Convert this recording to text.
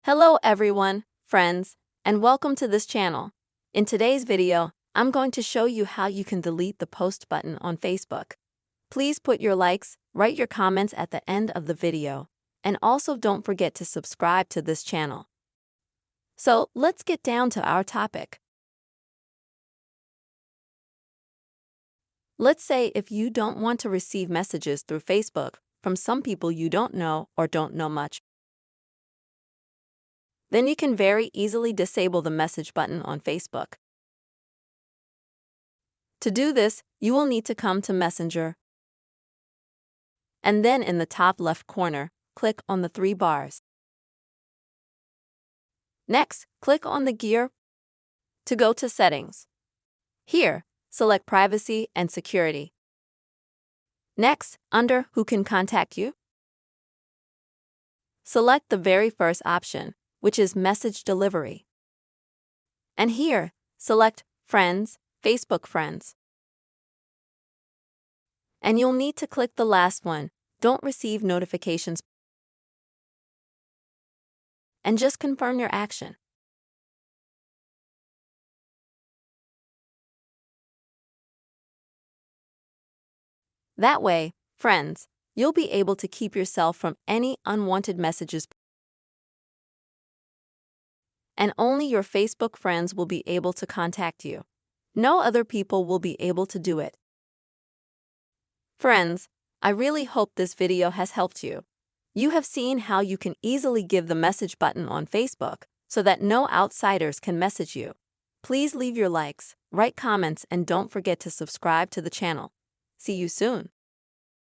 Hello everyone, friends, and welcome to this channel. In today's video, I'm going to show you how you can delete the post button on Facebook. Please put your likes, write your comments at the end of the video, and also don't forget to subscribe to this channel. So let's get down to our topic. Let's say if you don't want to receive messages through Facebook from some people you don't know or don't know much, then you can very easily disable the message button on Facebook. To do this, you will need to come to Messenger, and then in the top left corner, click on the three bars. Next, click on the gear to go to Settings. Here, select Privacy and Security. Next, under Who Can Contact You, select the very first option, which is Message Delivery. And here, select Friends, Facebook Friends. And you'll need to click the last one, Don't Receive Notifications, and just confirm your action. That way, friends, you'll be able to keep yourself from any unwanted messages, and only your Facebook friends will be able to contact you. No other people will be able to do it. Friends, I really hope this video has helped you. You have seen how you can easily give the message button on Facebook so that no outsiders can message you. Please leave your likes, write comments, and don't forget to subscribe to the channel. See you soon.